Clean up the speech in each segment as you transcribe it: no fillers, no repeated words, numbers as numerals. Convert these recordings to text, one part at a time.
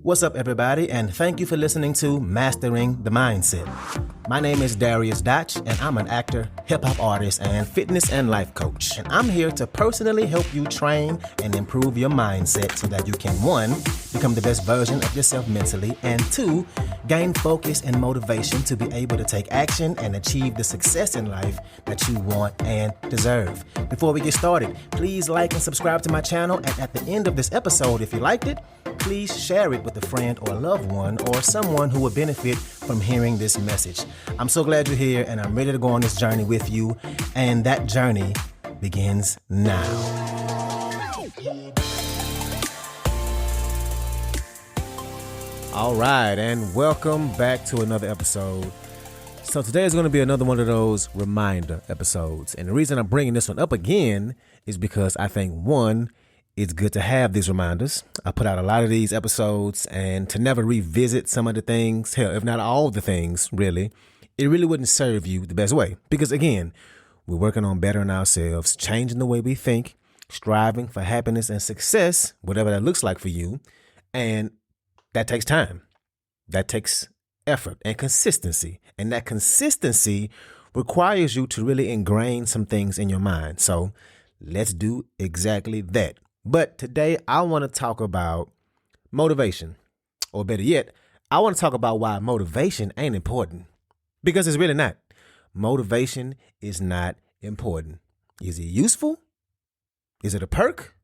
What's up, everybody, and thank you for listening to Mastering the Mindset. My name is Dariusdotch, and I'm an actor, hip-hop artist, and fitness and life coach. And I'm here to personally help you train and improve your mindset so that you can, 1, become the best version of yourself mentally, and 2, gain focus and motivation to be able to take action and achieve the success in life that you want and deserve. Before we get started, please like and subscribe to my channel, and at the end of this episode, if you liked it, please share it with a friend or a loved one or someone who would benefit from hearing this message. I'm so glad you're here, and I'm ready to go on this journey with you, and that journey begins now. All right, and welcome back to another episode. So today is going to be another one of those reminder episodes, and the reason I'm bringing this one up again is because I think, 1, it's good to have these reminders. I put out a lot of these episodes, and to never revisit some of the things, hell, if not all the things, really, it really wouldn't serve you the best way. Because again, we're working on bettering ourselves, changing the way we think, striving for happiness and success, whatever that looks like for you. And that takes time. That takes effort and consistency. And that consistency requires you to really ingrain some things in your mind. So let's do exactly that. But today I want to talk about motivation, or better yet, I want to talk about why motivation ain't important, because it's really not. Motivation is not important. Is it useful? Is it a perk?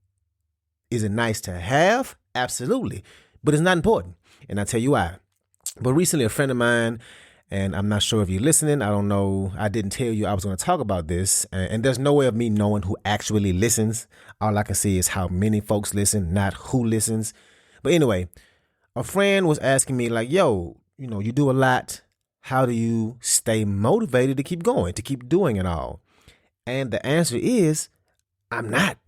Is it nice to have? Absolutely. But it's not important. And I'll tell you why. But recently a friend of mine, and I'm not sure if you're listening. I don't know. I didn't tell you I was going to talk about this. And there's no way of me knowing who actually listens. All I can see is how many folks listen, not who listens. But anyway, a friend was asking me like, yo, you do a lot. How do you stay motivated to keep going, to keep doing it all? And the answer is, I'm not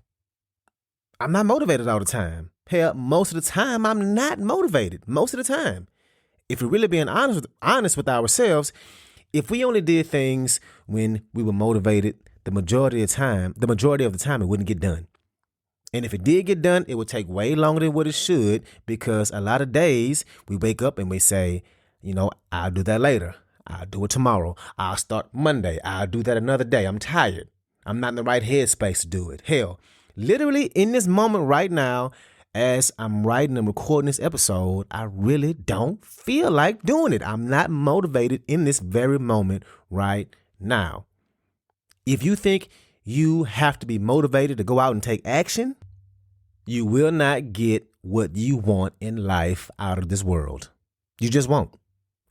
motivated all the time. Hell, most of the time, I'm not motivated. Most of the time. If we're really being honest with ourselves, if we only did things when we were motivated, the majority of the time, it wouldn't get done. And if it did get done, it would take way longer than what it should, because a lot of days we wake up and we say, I'll do that later. I'll do it tomorrow. I'll start Monday. I'll do that another day. I'm tired. I'm not in the right headspace to do it. Hell, literally in this moment right now, as I'm writing and recording this episode, I really don't feel like doing it. I'm not motivated in this very moment right now. If you think you have to be motivated to go out and take action, you will not get what you want in life out of this world. You just won't.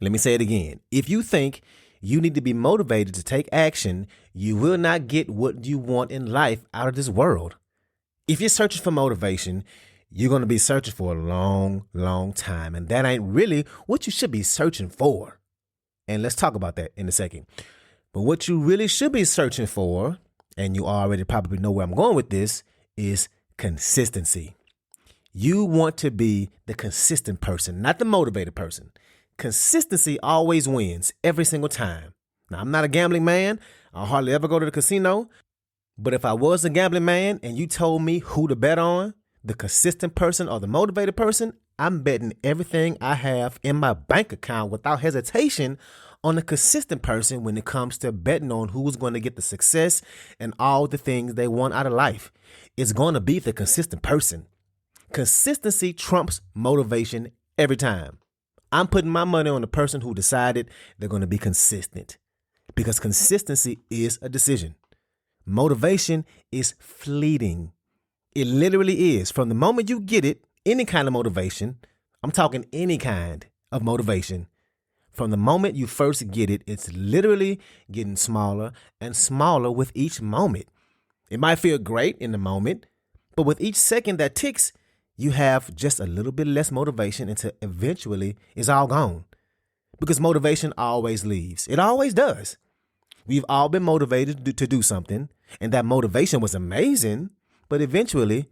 Let me say it again. If you think you need to be motivated to take action, you will not get what you want in life out of this world. If you're searching for motivation, you're going to be searching for a long, long time. And that ain't really what you should be searching for. And let's talk about that in a second. But what you really should be searching for, and you already probably know where I'm going with this, is consistency. You want to be the consistent person, not the motivated person. Consistency always wins every single time. Now, I'm not a gambling man. I hardly ever go to the casino. But if I was a gambling man and you told me who to bet on, the consistent person or the motivated person, I'm betting everything I have in my bank account without hesitation on the consistent person when it comes to betting on who's going to get the success and all the things they want out of life. It's going to be the consistent person. Consistency trumps motivation every time. I'm putting my money on the person who decided they're going to be consistent, because consistency is a decision. Motivation is fleeting. It literally is. From the moment you get it, any kind of motivation, I'm talking any kind of motivation, from the moment you first get it, it's literally getting smaller and smaller with each moment. It might feel great in the moment, but with each second that ticks, you have just a little bit less motivation until eventually it's all gone. Because motivation always leaves. It always does. We've all been motivated to do something, and that motivation was amazing. But eventually,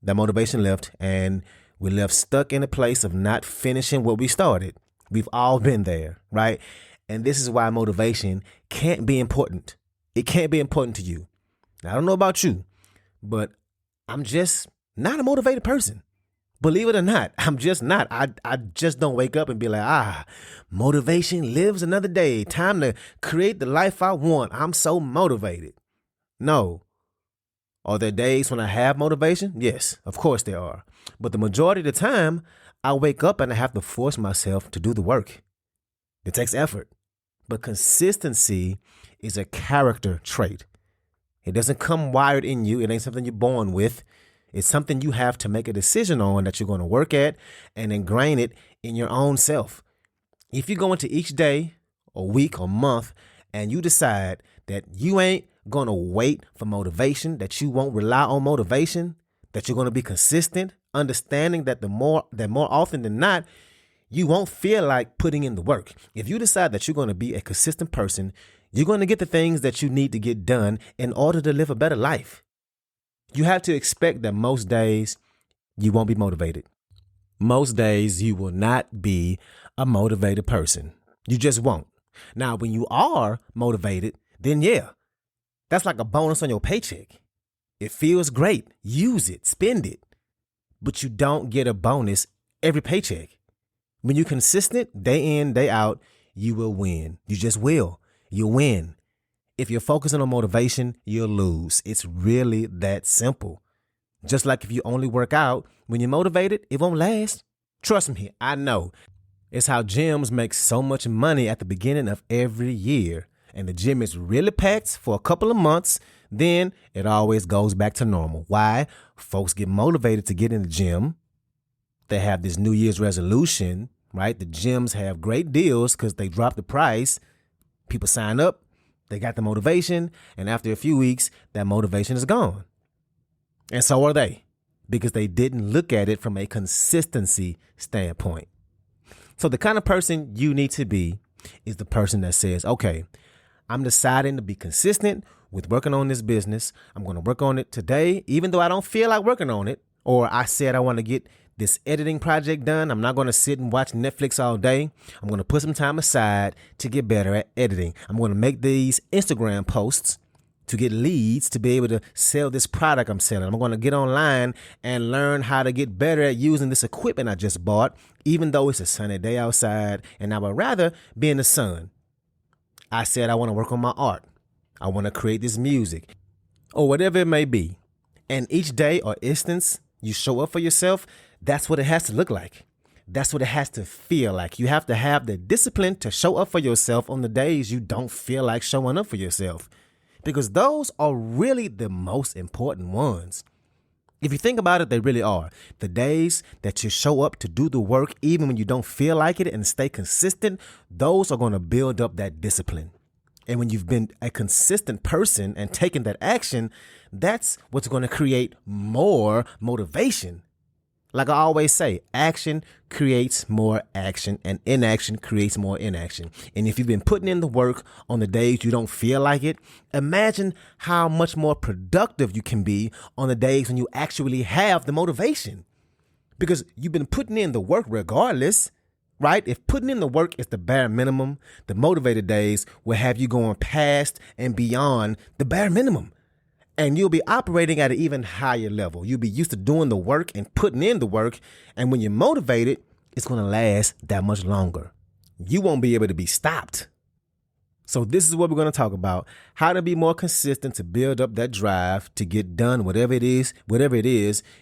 that motivation left, and we left stuck in a place of not finishing what we started. We've all been there, right? And this is why motivation can't be important. It can't be important to you. Now, I don't know about you, but I'm just not a motivated person. Believe it or not, I'm just not. I just don't wake up and be like, motivation lives another day. Time to create the life I want. I'm so motivated. No. Are there days when I have motivation? Yes, of course there are. But the majority of the time, I wake up and I have to force myself to do the work. It takes effort. But consistency is a character trait. It doesn't come wired in you. It ain't something you're born with. It's something you have to make a decision on that you're going to work at and ingrain it in your own self. If you go into each day or week or month and you decide that you ain't going to wait for motivation, that you won't rely on motivation, that you're going to be consistent, understanding that more often than not, you won't feel like putting in the work. If you decide that you're going to be a consistent person, you're going to get the things that you need to get done in order to live a better life. You have to expect that most days you won't be motivated. Most days you will not be a motivated person. You just won't. Now, when you are motivated, then yeah, that's like a bonus on your paycheck. It feels great. Use it, spend it. But you don't get a bonus every paycheck. When you're consistent, day in, day out, you will win. You just will. You'll win. If you're focusing on motivation, you'll lose. It's really that simple. Just like if you only work out when you're motivated, it won't last. Trust me, I know. It's how gyms make so much money at the beginning of every year. And the gym is really packed for a couple of months. Then it always goes back to normal. Why? Folks get motivated to get in the gym. They have this New Year's resolution, right? The gyms have great deals because they drop the price. People sign up. They got the motivation. And after a few weeks, that motivation is gone. And so are they, because they didn't look at it from a consistency standpoint. So the kind of person you need to be is the person that says, okay, I'm deciding to be consistent with working on this business. I'm going to work on it today, even though I don't feel like working on it. Or I said I want to get this editing project done. I'm not going to sit and watch Netflix all day. I'm going to put some time aside to get better at editing. I'm going to make these Instagram posts to get leads to be able to sell this product I'm selling. I'm going to get online and learn how to get better at using this equipment I just bought, even though it's a sunny day outside and I would rather be in the sun. I said I want to work on my art. I want to create this music or whatever it may be. And each day or instance you show up for yourself, that's what it has to look like. That's what it has to feel like. You have to have the discipline to show up for yourself on the days you don't feel like showing up for yourself, because those are really the most important ones. If you think about it, they really are. The days that you show up to do the work, even when you don't feel like it, and stay consistent, those are going to build up that discipline. And when you've been a consistent person and taken that action, that's what's going to create more motivation. Like I always say, action creates more action and inaction creates more inaction. And if you've been putting in the work on the days you don't feel like it, imagine how much more productive you can be on the days when you actually have the motivation. Because you've been putting in the work regardless, right? If putting in the work is the bare minimum, the motivated days will have you going past and beyond the bare minimum. And you'll be operating at an even higher level. You'll be used to doing the work and putting in the work. And when you're motivated, it's going to last that much longer. You won't be able to be stopped. So this is what we're going to talk about: how to be more consistent to build up that drive to get done whatever it is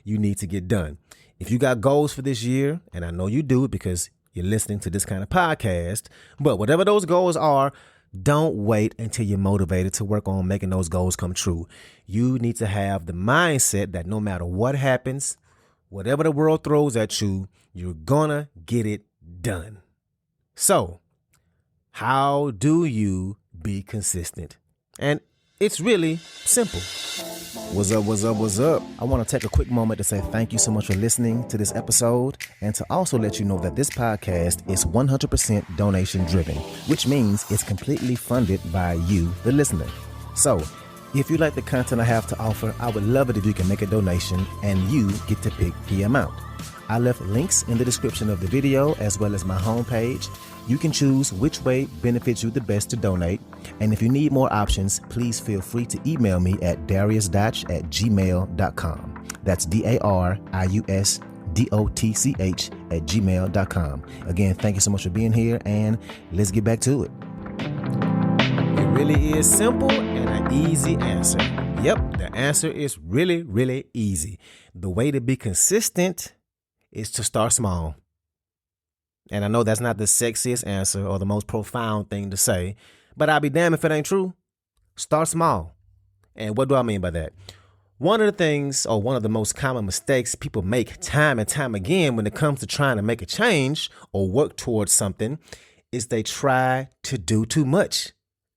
you need to get done. If you got goals for this year, and I know you do because you're listening to this kind of podcast, but whatever those goals are, don't wait until you're motivated to work on making those goals come true. You need to have the mindset that no matter what happens, whatever the world throws at you, you're gonna get it done. So, how do you be consistent? And it's really simple. What's up, what's up, what's up? I want to take a quick moment to say thank you so much for listening to this episode, and to also let you know that this podcast is 100% donation driven, which means it's completely funded by you, the listener. So if you like the content I have to offer, I would love it if you can make a donation and you get to pick the amount. I left links in the description of the video as well as my homepage. You can choose which way benefits you the best to donate. And if you need more options, please feel free to email me at dariusdotch@gmail.com. That's DARIUSDOTCH dariusdotch@gmail.com. Again, thank you so much for being here, and let's get back to it. It really is simple and an easy answer. Yep, the answer is really, really easy. The way to be consistent is to start small. And I know that's not the sexiest answer or the most profound thing to say, but I'll be damned if it ain't true. Start small. And what do I mean by that? One of the things, or one of the most common mistakes people make time and time again when it comes to trying to make a change or work towards something, is they try to do too much.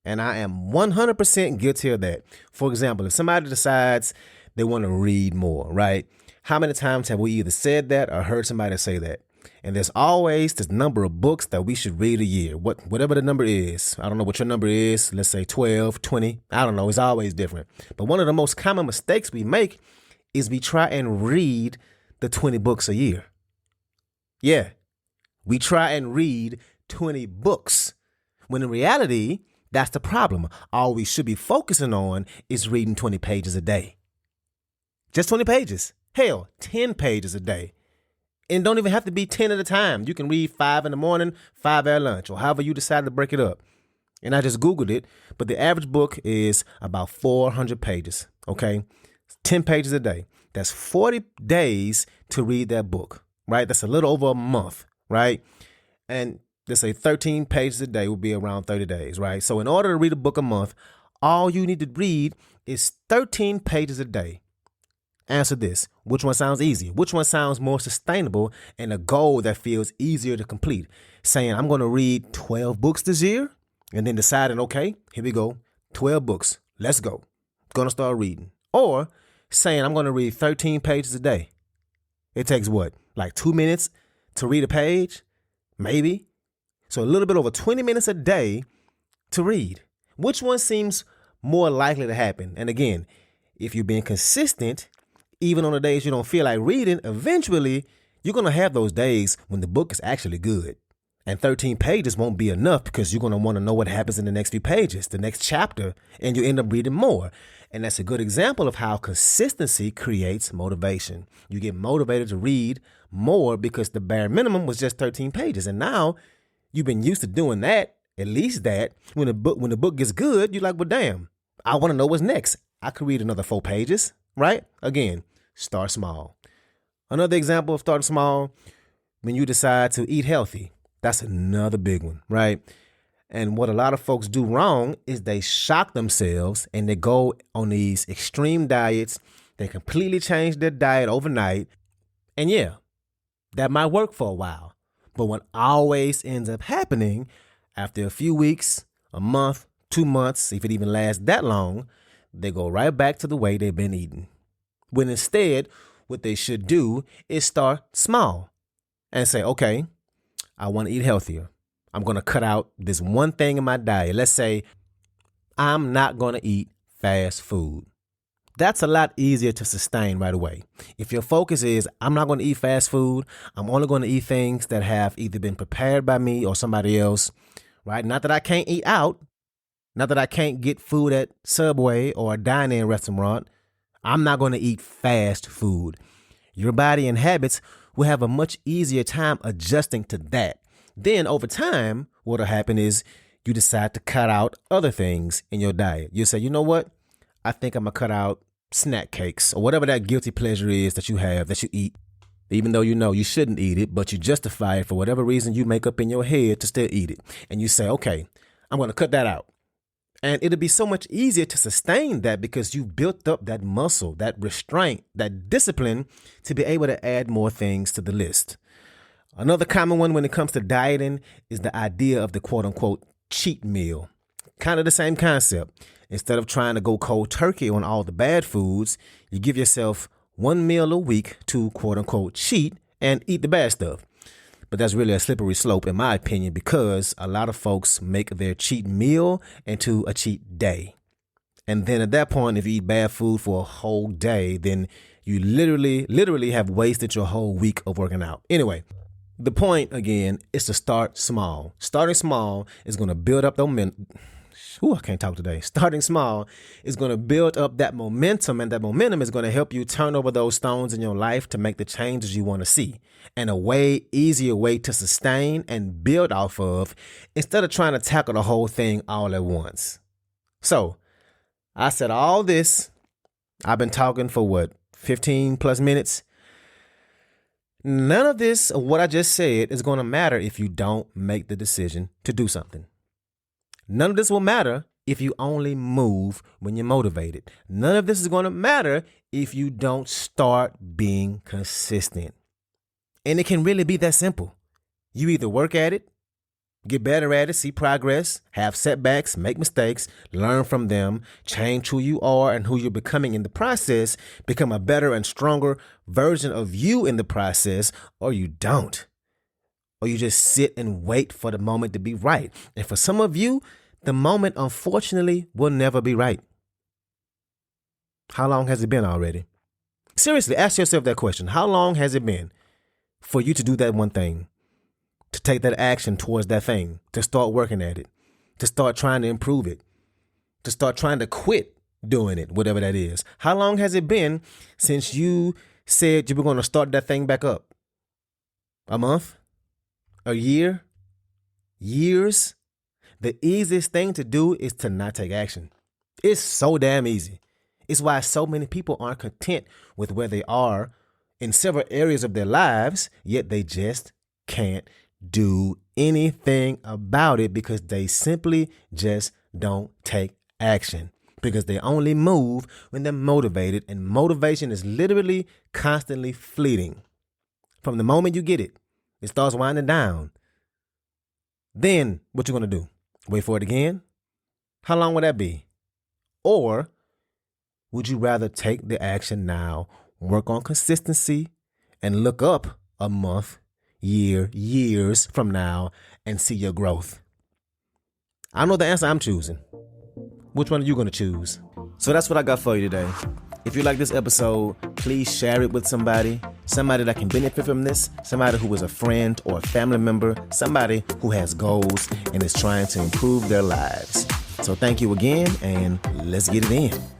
And I am 100% guilty of that. For example, if somebody decides they want to read more, right? How many times have we either said that or heard somebody say that? And there's always this number of books that we should read a year, whatever the number is. I don't know what your number is. Let's say 12, 20. I don't know. It's always different. But one of the most common mistakes we make is we try and read the 20 books a year. Yeah, we try and read 20 books when in reality, that's the problem. All we should be focusing on is reading 20 pages a day. Just 20 pages. Hell, 10 pages a day. And don't even have to be 10 at a time. You can read 5 in the morning, 5 at lunch, or however you decide to break it up. And I just Googled it, but the average book is about 400 pages, okay? 10 pages a day. That's 40 days to read that book, right? That's a little over a month, right? And let's say 13 pages a day would be around 30 days, right? So in order to read a book a month, all you need to read is 13 pages a day. Answer this. Which one sounds easier? Which one sounds more sustainable and a goal that feels easier to complete? Saying, I'm going to read 12 books this year and then deciding, okay, here we go. 12 books. Let's go. Going to start reading. Or saying, I'm going to read 13 pages a day. It takes what? Like 2 minutes to read a page? Maybe. So a little bit over 20 minutes a day to read. Which one seems more likely to happen? And again, if you're being consistent, even on the days you don't feel like reading, eventually you're going to have those days when the book is actually good. And 13 pages won't be enough because you're going to want to know what happens in the next few pages, the next chapter, and you end up reading more. And that's a good example of how consistency creates motivation. You get motivated to read more because the bare minimum was just 13 pages. And now you've been used to doing that, at least that. When the book gets good, you're like, well, damn, I want to know what's next. I could read another 4 pages. Right? Again, start small. Another example of starting small, when you decide to eat healthy, that's another big one, right? And what a lot of folks do wrong is they shock themselves and they go on these extreme diets. They completely change their diet overnight. And yeah, that might work for a while. But what always ends up happening after a few weeks, a month, 2 months, if it even lasts that long, they go right back to the way they've been eating. When instead, what they should do is start small and say, okay, I want to eat healthier. I'm going to cut out this one thing in my diet. Let's say I'm not going to eat fast food. That's a lot easier to sustain right away. If your focus is, I'm not going to eat fast food, I'm only going to eat things that have either been prepared by me or somebody else, right? Not that I can't eat out. Not that I can't get food at Subway or a dine-in restaurant. I'm not going to eat fast food. Your body and habits will have a much easier time adjusting to that. Then over time, what'll happen is you decide to cut out other things in your diet. You say, you know what? I think I'm going to cut out snack cakes or whatever that guilty pleasure is that you have, that you eat, even though you know you shouldn't eat it, but you justify it for whatever reason you make up in your head to still eat it. And you say, okay, I'm going to cut that out. And it'll be so much easier to sustain that because you've built up that muscle, that restraint, that discipline to be able to add more things to the list. Another common one when it comes to dieting is the idea of the quote unquote cheat meal. Kind of the same concept. Instead of trying to go cold turkey on all the bad foods, you give yourself one meal a week to quote unquote cheat and eat the bad stuff. But that's really a slippery slope, in my opinion, because a lot of folks make their cheat meal into a cheat day. And then at that point, if you eat bad food for a whole day, then you literally have wasted your whole week of working out. Anyway, the point, again, is to start small. Starting small is going to build up the momentum. I can't talk today. Starting small is going to build up that momentum, and that momentum is going to help you turn over those stones in your life to make the changes you want to see. And a way easier way to sustain and build off of instead of trying to tackle the whole thing all at once. So I said all this. I've been talking for 15 plus minutes. None of this, what I just said, is going to matter if you don't make the decision to do something. None of this will matter if you only move when you're motivated. None of this is going to matter if you don't start being consistent. And it can really be that simple. You either work at it, get better at it, see progress, have setbacks, make mistakes, learn from them, change who you are and who you're becoming in the process, become a better and stronger version of you in the process, or you don't. Or you just sit and wait for the moment to be right. And for some of you, the moment, unfortunately, will never be right. How long has it been already? Seriously, ask yourself that question. How long has it been for you to do that one thing, to take that action towards that thing, to start working at it, to start trying to improve it, to start trying to quit doing it, whatever that is? How long has it been since you said you were going to start that thing back up? A month? A year? Years? The easiest thing to do is to not take action. It's so damn easy. It's why so many people aren't content with where they are in several areas of their lives, yet they just can't do anything about it because they simply just don't take action. Because they only move when they're motivated, and motivation is literally constantly fleeting. From the moment you get it, it starts winding down. Then what you going to do? Wait for it again? How long would that be? Or would you rather take the action now, work on consistency, and look up a month, year, years from now and see your growth? I know the answer I'm choosing. Which one are you going to choose? So that's what I got for you today. If you like this episode, please share it with somebody that can benefit from this, somebody who is a friend or a family member, somebody who has goals and is trying to improve their lives. So thank you again, and let's get it in.